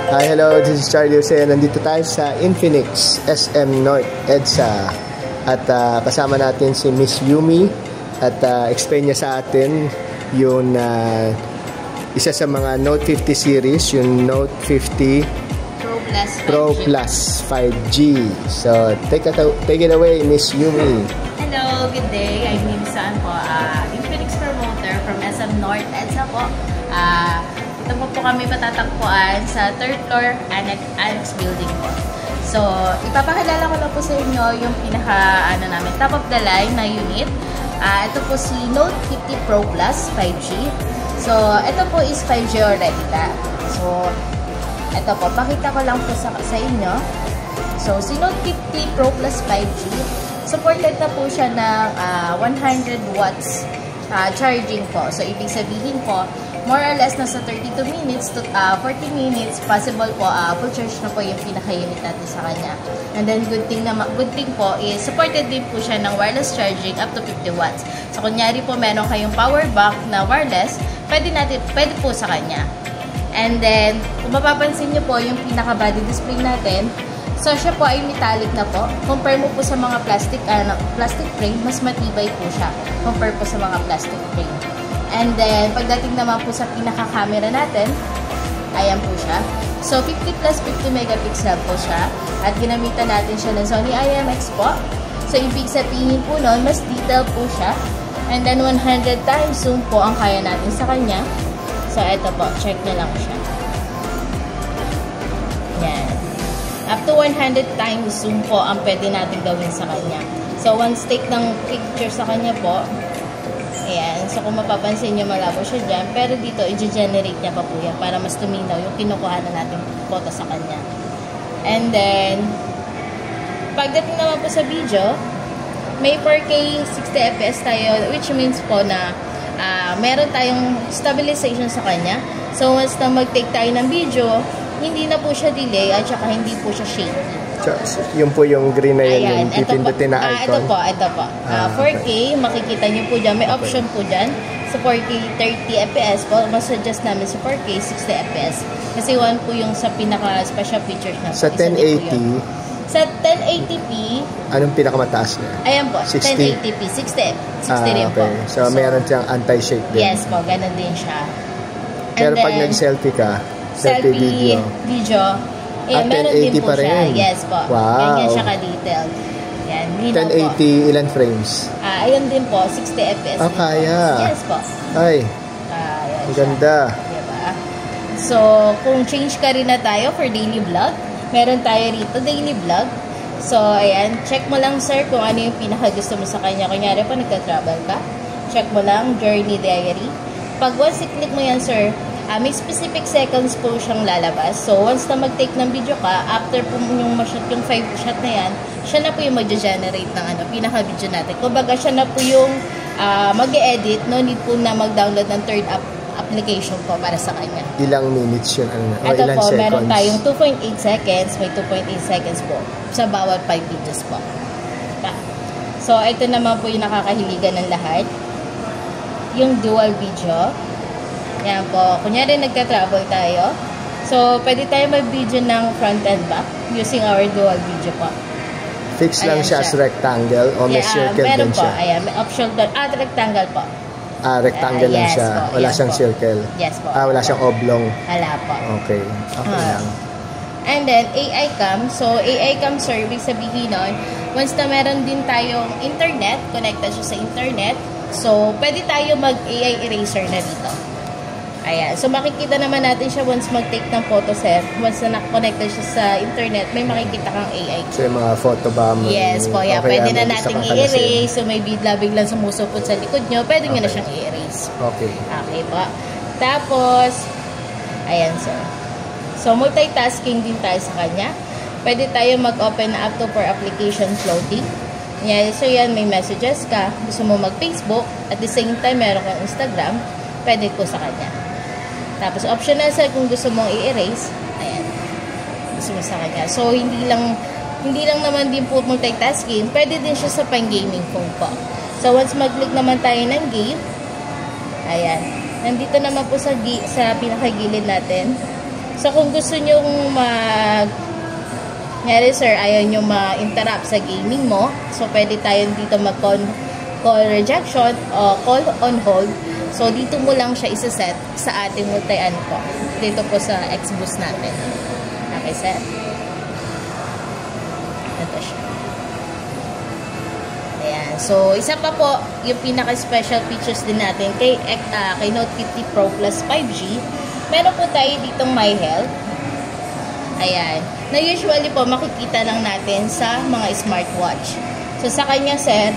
Hi, hello, this is Charlie Jose. Nandito tayo sa Infinix SM North EDSA. At kasama natin si Miss Yumi. At explain niya sa atin yung isa sa mga Note 50 series, yung Note 50 Pro Plus 5G. So, take it away, Miss Yumi. Hello, good day. I'm Nimsan po, Infinix promoter from SM North EDSA po. Ito po kami patatagpuan sa 3rd floor Annex building po. So, ipapakilala ko lang po sa inyo yung namin, top of the line na unit. Ito po si Note 50 Pro Plus 5G. So, ito po is 5G already na. So, ito po, pakita ko lang po sa inyo. So, si Note 50 Pro Plus 5G, supported na po siya ng 100 watts charging po. So, ibig sabihin po, more or less nasa 32 minutes to 40 minutes, possible po, full charge na po yung pinaka-unit natin sa kanya. And then, good thing po is supported din po siya ng wireless charging up to 50 watts. So, kunyari po, meron kayong power bank na wireless, pwede po sa kanya. And then, kung mapapansin nyo po, yung pinaka-body display natin, so, siya po ay metallic na po. Compare mo po sa mga plastic frame, mas matibay po siya. Compare po sa mga plastic frame. And then, pagdating naman po sa pinaka-camera natin, ayan po siya. So, 50 plus 50 megapixel po siya. At ginamitan natin siya ng Sony IMX po. So, ibig sabihin po nun, mas detail po siya. And then, 100 times zoom po ang kaya natin sa kanya. So, eto po. Check na lang siya. Yan. Up to 100 times zoom po ang pwede natin gawin sa kanya. So, once take ng picture sa kanya po, ayan. So, kung mapapansin nyo, malabo siya dyan. Pero dito, i-generate niya pa po yan para mas tuminaw yung kinukuha na natin photo sa kanya. And then, pagdating naman po sa video, may 4K 60 FPS tayo, which means po na meron tayong stabilization sa kanya. So, once na mag-take tayo ng video, hindi na po siya delay at saka hindi po siya shaky. Yung po yung green na yun, ayan, yung pipindutin na icon. Ito po. 4K, makikita nyo po dyan. May option po dyan. Sa 4K 30 FPS po, mas-suggest namin sa 4K 60 FPS. Kasi one po yung sa pinaka-special features na po. Sa 1080, sa 1080p, anong pinakamataas niya? Ayan po, 60? 1080p, 60 rin po. So, meron siyang anti-shake din. Yes po, ganun din siya. Pero pag nag-selfie ka, selfie video, meron din po pa siya. Rin. Yes po. Wow. Ganyan siya ka-detailed. Yan, 1080, po. Ilan frames? Ayun din po, 60 FPS. Kaya. Yes po. Ay, ang ganda. Diba? So, kung change ka rin na tayo for daily vlog, meron tayo rito, daily vlog. So, ayan, check mo lang, sir, kung ano yung pinaka-gusto mo sa kanya. Kunyari pa, nagka-travel ka. Check mo lang, journey diary. Pag once i-click mo yan, sir, may specific seconds po siyang lalabas. So, once na mag-take ng video ka, after po yung ma-shot yung 5 shot na yan, siya na po yung mag-generate ng pinaka-video natin. Kumbaga, siya na po yung mag-e-edit. No need po na mag-download ng third application po para sa kanya. Ilang minutes yun? Ito ilang po, seconds? Meron tayong 2.8 seconds. May 2.8 seconds po sa bawat 5 videos po. So, ito naman po yung nakakahiligan ng lahat. Yung dual video. Yan po. Kunyari, nagka-travel tayo. So, pwede tayo mag-video ng front and back using our dual video po. Fix lang siya as rectangle o may circle din siya? Ayan, may option doon. Rectangle po. Rectangle lang siya. Po, wala siyang circle. Yes po. Wala siyang oblong. Wala po. Okay. Okay lang. And then, AI cam. So, AI cam service, sabihin nun, once na meron din tayong internet, connected siya sa internet, so, pwede tayo mag-AI eraser na dito. Ayan. So, makikita naman natin siya once mag-take ng photo set. Once na nakakonnected siya sa internet, may makikita kang AI. So, yung mga photo ba? Yes po. Yeah. Okay, pwede na natin i-erase. So, may biglang sumusupot sa likod nyo. Pwede nyo na siyang i-erase. Okay. Okay po. Tapos, ayan sir. So, multitasking din tayo sa kanya. Pwede tayo mag-open na up to for application floating. Yeah, so, yan. May messages ka. Gusto mo mag-Facebook. At the same time, meron kang Instagram. Pwede po sa kanya. Tapos, optional sir kung gusto mong i-erase. Ayan. Gusto mo sa kanya. So, hindi lang naman din po multitasking. Pwede din siya sa pang-gaming phone po. So, once mag-click naman tayo ng game, ayan. Nandito naman po sa pinakagilid natin. So, kung gusto nyo ngayari sir, ayaw nyo ma-interrupt sa gaming mo, so pwede tayo dito mag-call rejection o call on hold. So, dito mo lang siya isa-set sa ating multi-ano po. Dito po sa Xboost natin. Okay, sir? Ito siya. Ayan. So, isa pa po, yung pinaka-special features din natin kay Note 50 Pro Plus 5G. Meron po tayo ditong My Health. Ayan. Na usually po, makikita lang natin sa mga smartwatch. So, sa kanya, sir,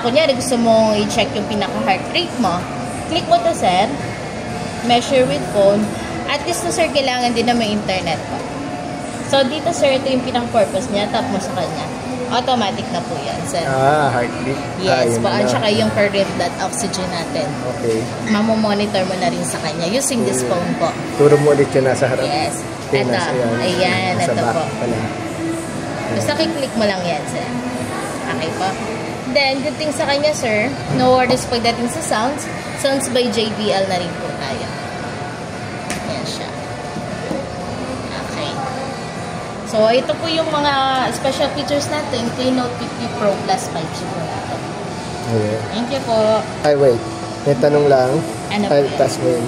kunyari gusto mong i-check yung pinaka-heart rate mo, click mo to, sir. Measure with phone. At least, sir, kailangan din na may internet po. So, dito, sir, ito yung pinaka-purpose niya. Tap mo sa kanya. Automatic na po yan, sir. Heartbeat. Yes, po. At saka yung per rib blood oxygen natin. Okay. Mamomonitor mo na rin sa kanya using this phone po. Turo mo ulit yun nasa harap. Yes. Ito. Ayan, ito po. Basta kiklik mo lang yan, sir. Okay po. Then, good thing sa kanya, sir, no worries pagdating sa sounds. Sounds by JBL na rin po tayo. Ayan siya. Okay. So, ito po yung mga special features natin kay Note 50 Pro Plus 5G po natin. Okay. Thank you po. Ay, wait. May tanong lang. Ano po yan? Tas mo yun.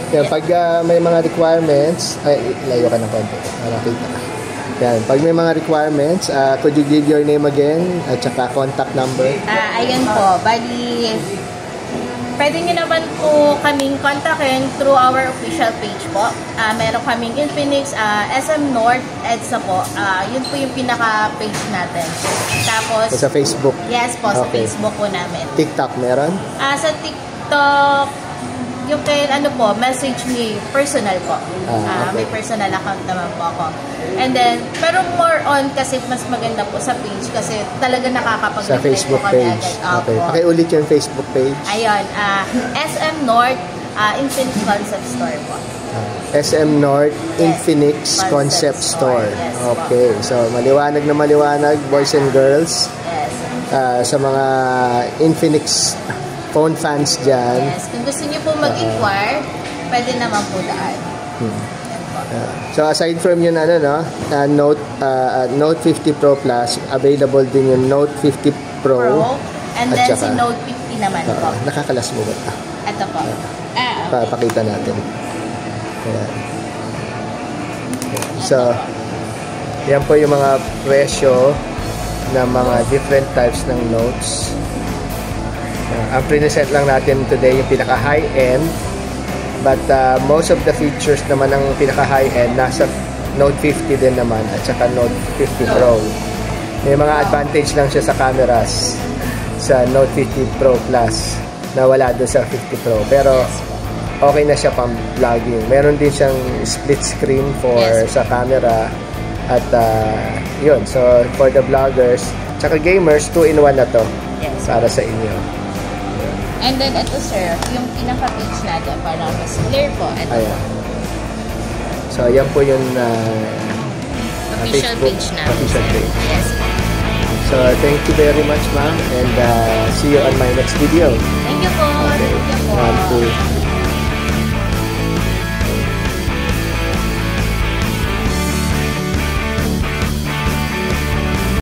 Yan, pag may mga requirements, ay, layo ka ng konti. Nakita. Yan, pag may mga requirements, could you give your name again at saka contact number? Ayun po, bali, pwede nyo naman po kaming kontakin through our official page po. Meron kaming Infinix, SM North, EDSA po. Yun po yung pinaka-page natin. Tapos, Sa Facebook? Yes po, sa Facebook po namin. TikTok meron? Sa TikTok, yung kay, message me, personal po. Okay. May personal account naman po ako. And then, pero more on kasi mas maganda po sa page kasi talaga Sa nakakapag-reply Facebook po kami page. agad. Okay. Pakiulit yung Facebook page. Ayun, SM North Infinix Concept Store po. SM North Infinix Concept Concept Store. Yes, Okay. So, maliwanag na maliwanag, boys and girls. Yes. Sa mga Infinix phone fans dyan. Yes. Kung gusto niyo po mag-inquire, pwede naman po daan. So aside from yun Note 50 Pro Plus, available din yung Note 50 Pro. And at then saka, si Note 50 naman po. Nakakalas mo ba? Ito po. Okay. Papakita natin. Ayan. So, yan po yung mga presyo ng mga different types ng notes. Ang present lang natin today yung pinaka high-end, but most of the features naman ng pinaka high-end nasa Note 50 din naman at saka Note 50 Pro. May mga advantage lang siya sa cameras sa Note 50 Pro Plus na wala doon sa 50 Pro, pero okay na siya pang vlogging. Meron din siyang split screen for sa camera at yun, so for the vloggers tsaka gamers, 2-in-1 na to para sa inyo. And then, ito sir, yung pinaka-page natin para mas clear po. Ito Ayan. So, ayan po yung official Facebook, page natin. official page. Yes. So, thank you very much, ma'am. And see you on my next video. Thank you po. Okay. Thank you po. 1, 2,